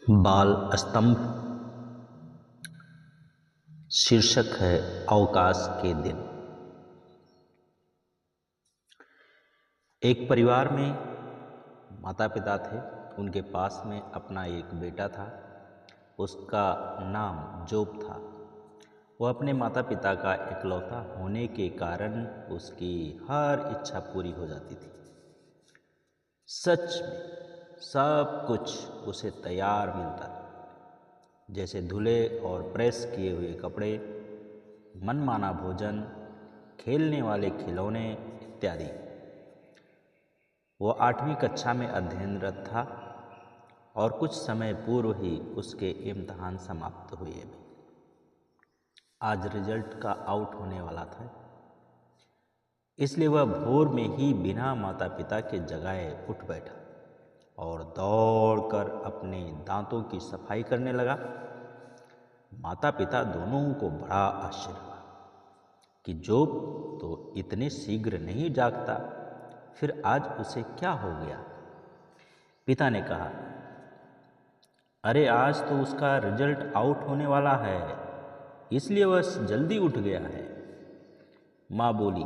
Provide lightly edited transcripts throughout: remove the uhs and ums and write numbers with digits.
बाल स्तंभ शीर्षक है अवकाश के दिन। एक परिवार में माता पिता थे। उनके पास में अपना एक बेटा था। उसका नाम जोब था। वह अपने माता पिता का इकलौता होने के कारण उसकी हर इच्छा पूरी हो जाती थी। सच में सब कुछ उसे तैयार मिलता था, जैसे धुले और प्रेस किए हुए कपड़े, मनमाना भोजन, खेलने वाले खिलौने इत्यादि। वो 8वीं कक्षा में अध्ययनरत था और कुछ समय पूर्व ही उसके इम्तहान समाप्त हुए भी। आज रिजल्ट का आउट होने वाला था, इसलिए वह भोर में ही बिना माता पिता के जगाए उठ बैठा और दौड़कर अपने दांतों की सफाई करने लगा। माता पिता दोनों को बड़ा आश्चर्य हुआ कि जोब तो इतने शीघ्र नहीं जागता, फिर आज उसे क्या हो गया। पिता ने कहा, अरे आज तो उसका रिजल्ट आउट होने वाला है, इसलिए वह जल्दी उठ गया है। माँ बोली,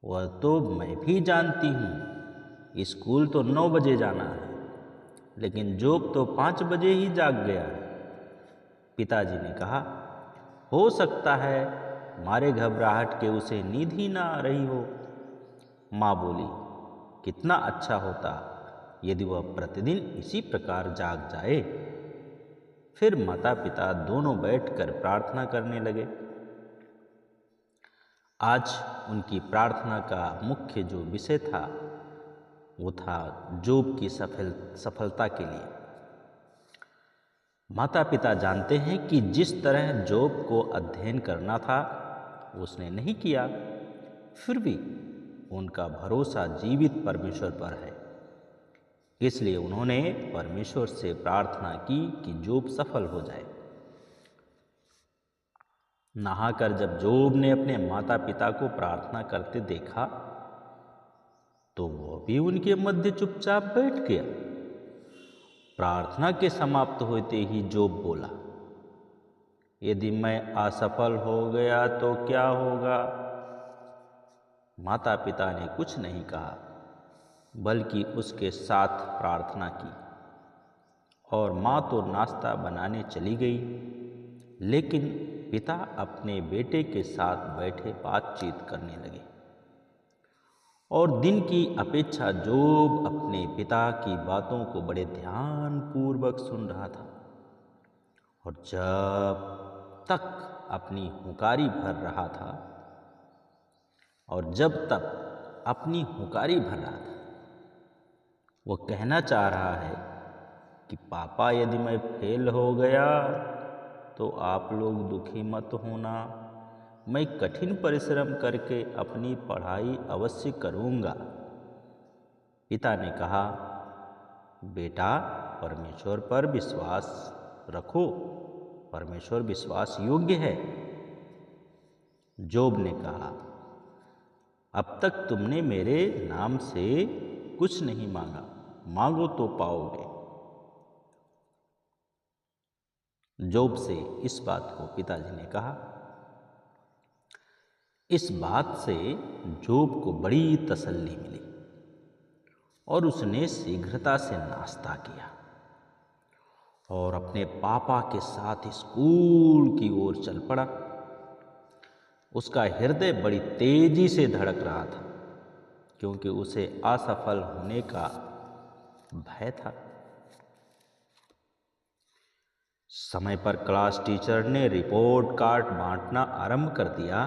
वह तो मैं भी जानती हूँ, स्कूल तो 9 बजे जाना है, लेकिन जोब तो 5 बजे ही जाग गया है। पिताजी ने कहा, हो सकता है मारे घबराहट के उसे नींद ही ना आ रही हो। माँ बोली, कितना अच्छा होता यदि वह प्रतिदिन इसी प्रकार जाग जाए। फिर माता पिता दोनों बैठकर प्रार्थना करने लगे। आज उनकी प्रार्थना का मुख्य जो विषय था वो था जोब की सफलता के लिए। माता पिता जानते हैं कि जिस तरह जोब को अध्ययन करना था उसने नहीं किया, फिर भी उनका भरोसा जीवित परमेश्वर पर है। इसलिए उन्होंने परमेश्वर से प्रार्थना की कि जोब सफल हो जाए। नहाकर जब जोब ने अपने माता पिता को प्रार्थना करते देखा तो वह भी उनके मध्य चुपचाप बैठ गया। प्रार्थना के समाप्त होते ही जोब बोला, यदि मैं असफल हो गया तो क्या होगा। माता पिता ने कुछ नहीं कहा, बल्कि उसके साथ प्रार्थना की और माँ तो नाश्ता बनाने चली गई, लेकिन पिता अपने बेटे के साथ बैठे बातचीत करने लगे। और दिन की अपेक्षा जोब अपने पिता की बातों को बड़े ध्यानपूर्वक सुन रहा था और जब तक अपनी हुंकारी भर रहा था वो कहना चाह रहा है कि पापा, यदि मैं फेल हो गया तो आप लोग दुखी मत होना। मैं कठिन परिश्रम करके अपनी पढ़ाई अवश्य करूँगा। पिता ने कहा, बेटा, परमेश्वर पर विश्वास रखो, परमेश्वर विश्वास योग्य है। जोब ने कहा, अब तक तुमने मेरे नाम से कुछ नहीं मांगा, मांगो तो पाओगे। जोब से इस बात को पिताजी ने कहा। इस बात से जोब को बड़ी तसल्ली मिली और उसने शीघ्रता से नाश्ता किया और अपने पापा के साथ स्कूल की ओर चल पड़ा। उसका हृदय बड़ी तेजी से धड़क रहा था, क्योंकि उसे असफल होने का भय था। समय पर क्लास टीचर ने रिपोर्ट कार्ड बांटना आरंभ कर दिया।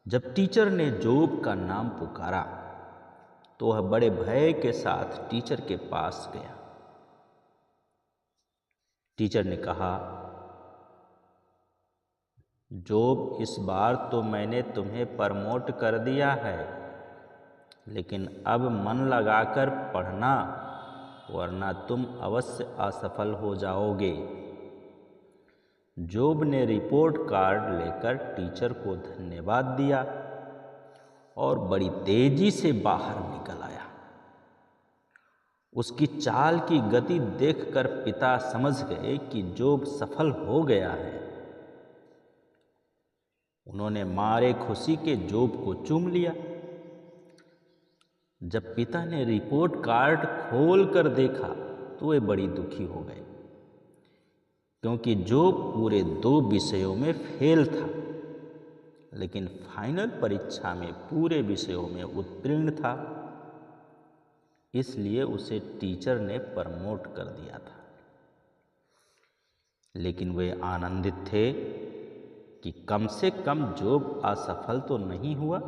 जब टीचर ने जोब का नाम पुकारा तो वह बड़े भय के साथ टीचर के पास गया। टीचर ने कहा, जोब, इस बार तो मैंने तुम्हें प्रमोट कर दिया है, लेकिन अब मन लगाकर पढ़ना, वरना तुम अवश्य असफल हो जाओगे। जोब ने रिपोर्ट कार्ड लेकर टीचर को धन्यवाद दिया और बड़ी तेजी से बाहर निकल आया। उसकी चाल की गति देखकर पिता समझ गए कि जोब सफल हो गया है। उन्होंने मारे खुशी के जोब को चूम लिया। जब पिता ने रिपोर्ट कार्ड खोल कर देखा तो वे बड़ी दुखी हो गए, क्योंकि जोब पूरे 2 विषयों में फेल था, लेकिन फाइनल परीक्षा में पूरे विषयों में उत्तीर्ण था। इसलिए उसे टीचर ने प्रमोट कर दिया था। लेकिन वे आनंदित थे कि कम से कम जोब असफल तो नहीं हुआ।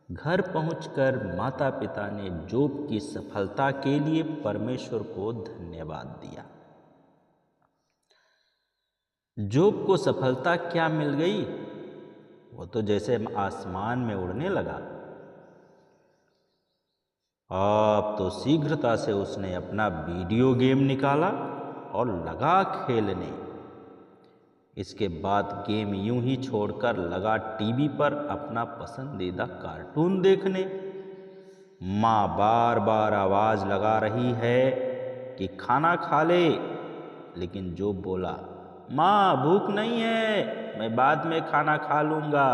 घर पहुंचकर माता पिता ने जोब की सफलता के लिए परमेश्वर को धन्यवाद दिया। जोब को सफलता क्या मिल गई? वो तो जैसे आसमान में उड़ने लगा। अब तो शीघ्रता से उसने अपना वीडियो गेम निकाला और लगा खेलने। इसके बाद गेम यूं ही छोड़कर लगा टीवी पर अपना पसंदीदा कार्टून देखने। माँ बार बार आवाज लगा रही है कि खाना खा ले, लेकिन जो बोला, माँ भूख नहीं है, मैं बाद में खाना खा लूंगा।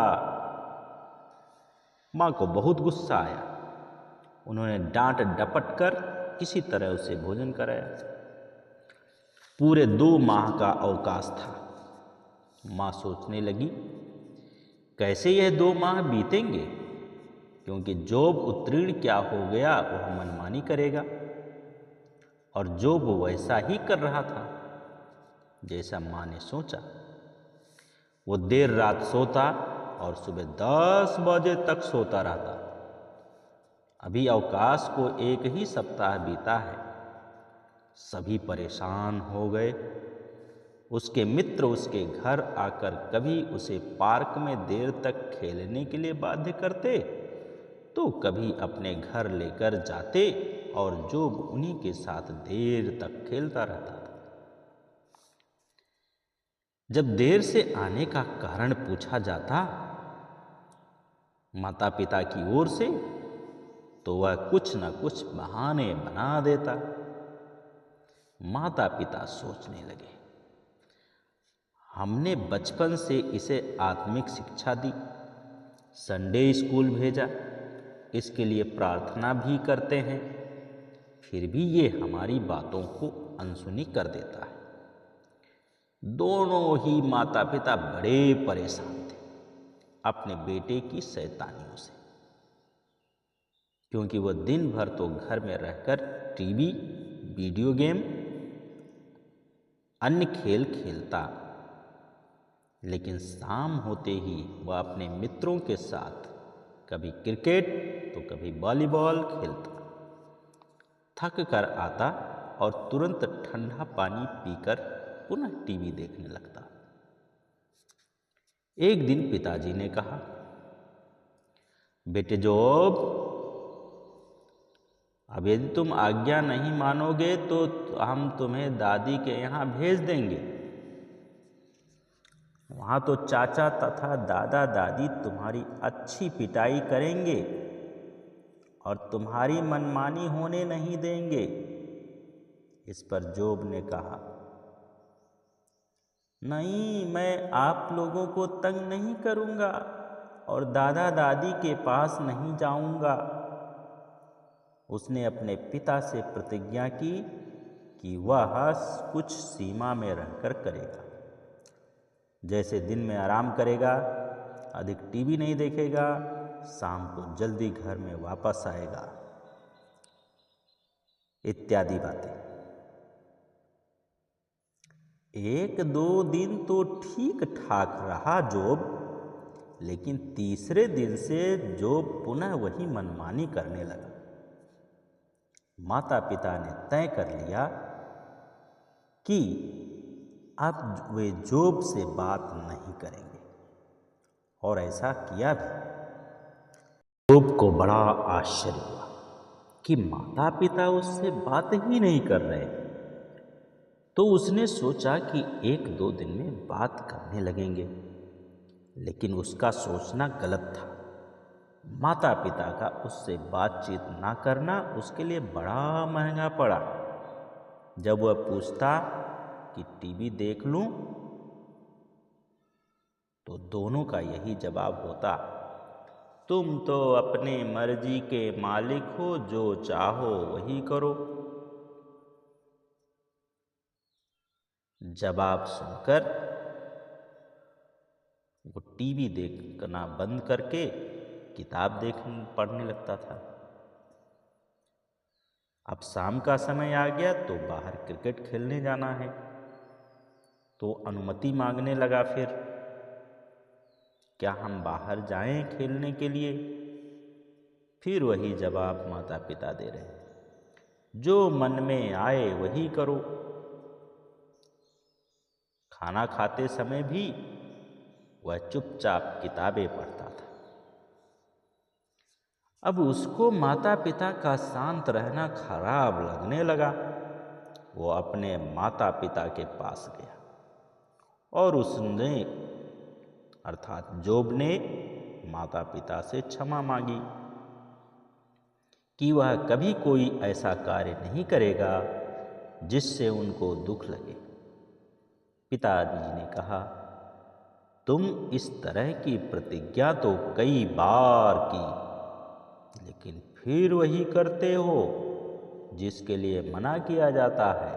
माँ को बहुत गुस्सा आया। उन्होंने डांट डपट कर किसी तरह उसे भोजन कराया। पूरे 2 माह का अवकाश था। माँ सोचने लगी, कैसे यह 2 माह बीतेंगे, क्योंकि जोब उत्तीर्ण क्या हो गया वह मनमानी करेगा। और जोब वैसा ही कर रहा था जैसा माँ ने सोचा। वो देर रात सोता और सुबह 10 बजे तक सोता रहता। अभी अवकाश को 1 ही सप्ताह बीता है। सभी परेशान हो गए। उसके मित्र उसके घर आकर कभी उसे पार्क में देर तक खेलने के लिए बाध्य करते, तो कभी अपने घर लेकर जाते और जोब उन्हीं के साथ देर तक खेलता रहता था। जब देर से आने का कारण पूछा जाता माता पिता की ओर से, तो वह कुछ न कुछ बहाने बना देता। माता पिता सोचने लगे, हमने बचपन से इसे आत्मिक शिक्षा दी, संडे स्कूल भेजा, इसके लिए प्रार्थना भी करते हैं, फिर भी ये हमारी बातों को अनसुनी कर देता है। दोनों ही माता पिता बड़े परेशान थे अपने बेटे की शैतानियों से, क्योंकि वह दिन भर तो घर में रहकर टीवी, वीडियो गेम, अन्य खेल खेलता, लेकिन शाम होते ही वह अपने मित्रों के साथ कभी क्रिकेट तो कभी वॉलीबॉल खेलता। थक कर आता और तुरंत ठंडा पानी पीकर पुनः टीवी देखने लगता। एक दिन पिताजी ने कहा, बेटे जॉब, अब यदि तुम आज्ञा नहीं मानोगे तो हम तुम्हें दादी के यहाँ भेज देंगे। वहाँ तो चाचा तथा दादा दादी तुम्हारी अच्छी पिटाई करेंगे और तुम्हारी मनमानी होने नहीं देंगे। इस पर जोब ने कहा, नहीं, मैं आप लोगों को तंग नहीं करूँगा और दादा दादी के पास नहीं जाऊँगा। उसने अपने पिता से प्रतिज्ञा की कि वह कुछ सीमा में रहकर करेगा, जैसे दिन में आराम करेगा, अधिक टीवी नहीं देखेगा, शाम को जल्दी घर में वापस आएगा, इत्यादि बातें। 1-2 दिन तो ठीक ठाक रहा जोब, लेकिन तीसरे दिन से जोब पुनः वही मनमानी करने लगा। माता पिता ने तय कर लिया कि अब वे जोब से बात नहीं करेंगे, और ऐसा किया भी। जोब को बड़ा आश्चर्य हुआ कि माता पिता उससे बात ही नहीं कर रहे। तो उसने सोचा कि 1-2 दिन में बात करने लगेंगे, लेकिन उसका सोचना गलत था। माता पिता का उससे बातचीत ना करना उसके लिए बड़ा महंगा पड़ा। जब वह पूछता कि टीवी देख लूं, तो दोनों का यही जवाब होता, तुम तो अपनी मर्जी के मालिक हो, जो चाहो वही करो। जवाब सुनकर वो टीवी देखना बंद करके किताब पढ़ने लगता था। अब शाम का समय आ गया तो बाहर क्रिकेट खेलने जाना है, तो अनुमति मांगने लगा। फिर क्या हम बाहर जाएं खेलने के लिए? फिर वही जवाब माता पिता दे रहे, जो मन में आए वही करो। खाना खाते समय भी वह चुपचाप किताबें पढ़ता था। अब उसको माता पिता का शांत रहना खराब लगने लगा। वो अपने माता पिता के पास गया और उसने अर्थात जोब ने माता पिता से क्षमा मांगी कि वह कभी कोई ऐसा कार्य नहीं करेगा जिससे उनको दुख लगे। पिताजी ने कहा, तुम इस तरह की प्रतिज्ञा तो कई बार की, लेकिन फिर वही करते हो जिसके लिए मना किया जाता है।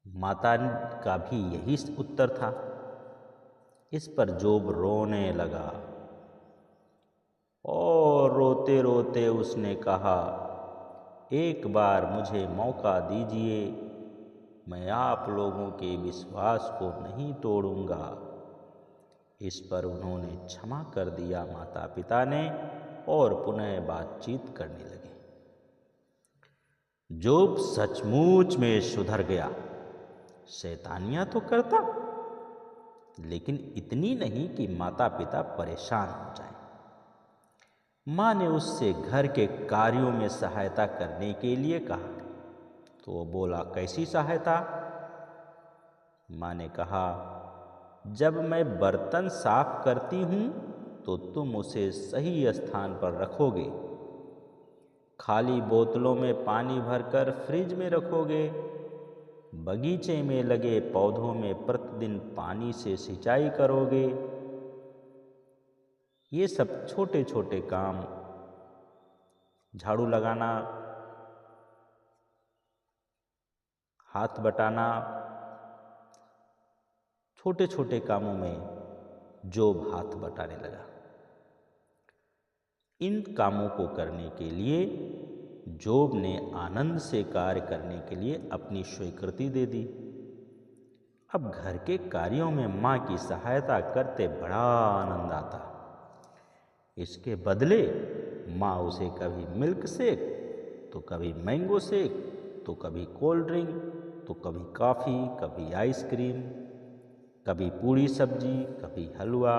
माता का भी यही उत्तर था। इस पर जोब रोने लगा और रोते रोते उसने कहा, एक बार मुझे मौका दीजिए, मैं आप लोगों के विश्वास को नहीं तोड़ूंगा। इस पर उन्होंने क्षमा कर दिया माता पिता ने और पुनः बातचीत करने लगे। जोब सचमुच में सुधर गया। शैतानियां तो करता, लेकिन इतनी नहीं कि माता पिता परेशान हो जाएं। माँ ने उससे घर के कार्यों में सहायता करने के लिए कहा, तो वो बोला, कैसी सहायता? माँ ने कहा, जब मैं बर्तन साफ करती हूँ तो तुम उसे सही स्थान पर रखोगे, खाली बोतलों में पानी भरकर फ्रिज में रखोगे, बगीचे में लगे पौधों में प्रतिदिन पानी से सिंचाई करोगे। ये सब छोटे छोटे काम, झाड़ू लगाना, हाथ बटाना, छोटे छोटे कामों में जोब हाथ बटाने लगा। इन कामों को करने के लिए जोब ने आनंद से कार्य करने के लिए अपनी स्वीकृति दे दी। अब घर के कार्यों में माँ की सहायता करते बड़ा आनंद आता। इसके बदले माँ उसे कभी मिल्क शेक, तो कभी मैंगो शेक, तो कभी कोल्ड ड्रिंक, तो कभी कॉफ़ी, कभी आइसक्रीम, कभी पूड़ी सब्जी, कभी हलवा,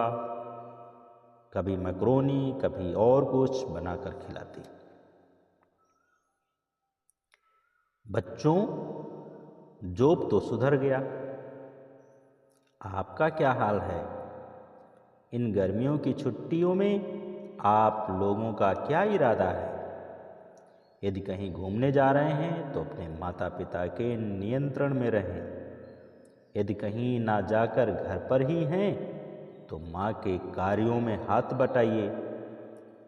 कभी मैक्रोनी, कभी और कुछ बनाकर खिलाती। बच्चों, जोब तो सुधर गया, आपका क्या हाल है? इन गर्मियों की छुट्टियों में आप लोगों का क्या इरादा है? यदि कहीं घूमने जा रहे हैं तो अपने माता पिता के नियंत्रण में रहें। यदि कहीं ना जाकर घर पर ही हैं तो माँ के कार्यों में हाथ बटाइए,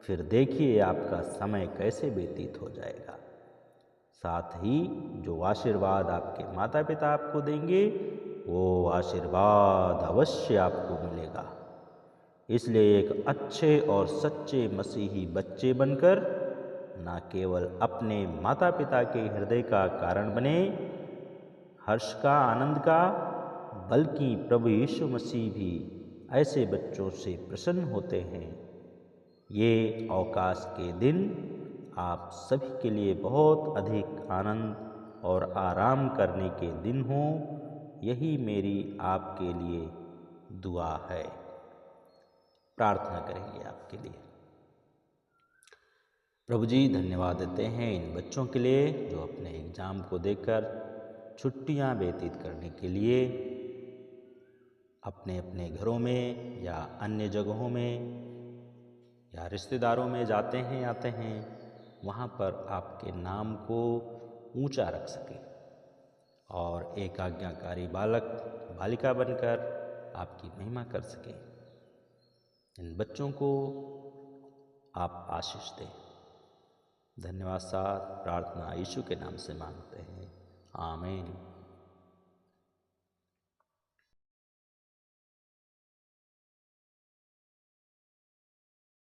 फिर देखिए आपका समय कैसे व्यतीत हो जाएगा। साथ ही जो आशीर्वाद आपके माता पिता आपको देंगे, वो आशीर्वाद अवश्य आपको मिलेगा। इसलिए एक अच्छे और सच्चे मसीही बच्चे बनकर न केवल अपने माता पिता के हृदय का कारण बने, हर्ष का, आनंद का, बल्कि प्रभु यीशु मसीह भी ऐसे बच्चों से प्रसन्न होते हैं। ये अवकाश के दिन आप सभी के लिए बहुत अधिक आनंद और आराम करने के दिन हों, यही मेरी आपके लिए दुआ है। प्रार्थना करेंगे आपके लिए। प्रभु जी, धन्यवाद देते हैं इन बच्चों के लिए जो अपने एग्ज़ाम को देकर छुट्टियां व्यतीत करने के लिए अपने अपने घरों में या अन्य जगहों में या रिश्तेदारों में जाते हैं आते हैं, वहाँ पर आपके नाम को ऊंचा रख सकें और एक आज्ञाकारी बालक बालिका बनकर आपकी महिमा कर सकें। इन बच्चों को आप आशीष दें। धन्यवाद साथ प्रार्थना यीशु के नाम से मांगते हैं, आमीन।